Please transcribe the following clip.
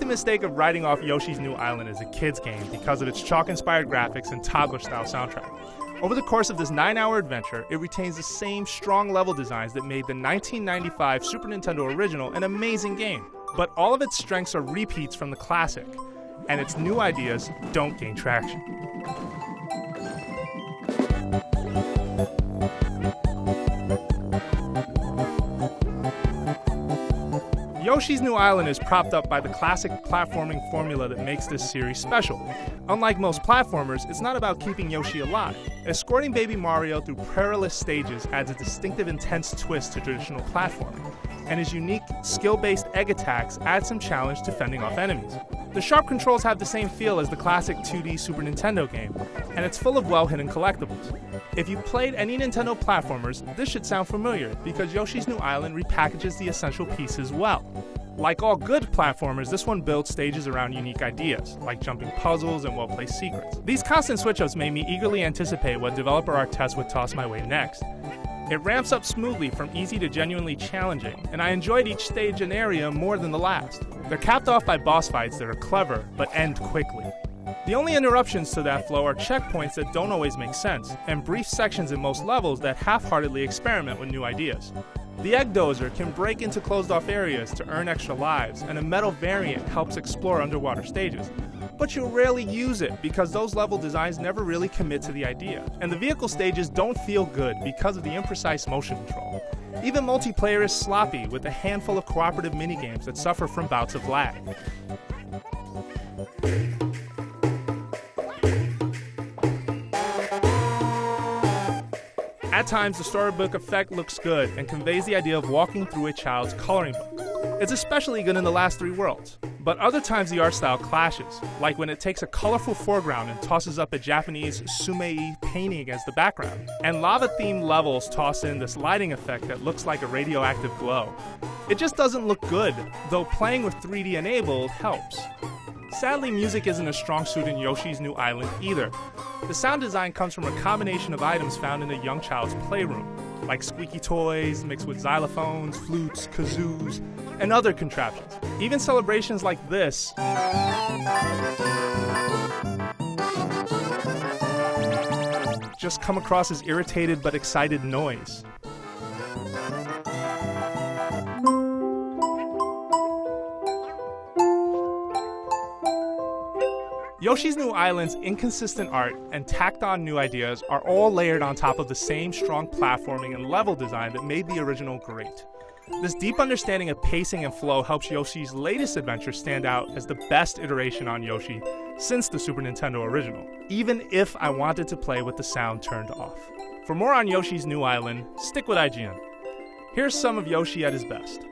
mistake of writing off Yoshi's New Island as a kid's game because of its chalk-inspired graphics and toddler-style soundtrack. Over the course of this 9-hour adventure, it retains the same strong level designs that made the 1995 Super Nintendo original an amazing game. But all of its strengths are repeats from the classic, and its new ideas don't gain traction. Yoshi's New Island is propped up by the classic platforming formula that makes this series special. Unlike most platformers, it's not about keeping Yoshi alive. Escorting baby Mario through perilous stages adds a distinctive intense twist to traditional platforming, and his unique skill-based egg attacks add some challenge to fending off enemies. The sharp controls have the same feel as the classic 2D Super Nintendo game, and it's full of well-hidden collectibles. If you've played any Nintendo platformers, this should sound familiar, because Yoshi's New Island repackages the essential pieces well. Like all good platformers, this one builds stages around unique ideas, like jumping puzzles and well-placed secrets. These constant switch-ups made me eagerly anticipate what developer Artest would toss my way next. It ramps up smoothly from easy to genuinely challenging, and I enjoyed each stage and area more than the last. They're capped off by boss fights that are clever, but end quickly. The only interruptions to that flow are checkpoints that don't always make sense, and brief sections in most levels that half-heartedly experiment with new ideas. The Egg Dozer can break into closed-off areas to earn extra lives, and a metal variant helps explore underwater stages. But you'll rarely use it because those level designs never really commit to the idea, and the vehicle stages don't feel good because of the imprecise motion control. Even multiplayer is sloppy, with a handful of cooperative minigames that suffer from bouts of lag. At times, the storybook effect looks good and conveys the idea of walking through a child's coloring book. It's especially good in the last 3 worlds. But other times the art style clashes, like when it takes a colorful foreground and tosses up a Japanese sumei painting against the background, and lava-themed levels toss in this lighting effect that looks like a radioactive glow. It just doesn't look good, though playing with 3D enabled helps. Sadly, music isn't a strong suit in Yoshi's New Island either. The sound design comes from a combination of items found in a young child's playroom, like squeaky toys mixed with xylophones, flutes, kazoos, and other contraptions. Even celebrations like this just come across as irritated but excited noise. Yoshi's New Island's inconsistent art and tacked-on new ideas are all layered on top of the same strong platforming and level design that made the original great. This deep understanding of pacing and flow helps Yoshi's latest adventure stand out as the best iteration on Yoshi since the Super Nintendo original, even if I wanted to play with the sound turned off. For more on Yoshi's New Island, stick with IGN. Here's some of Yoshi at his best.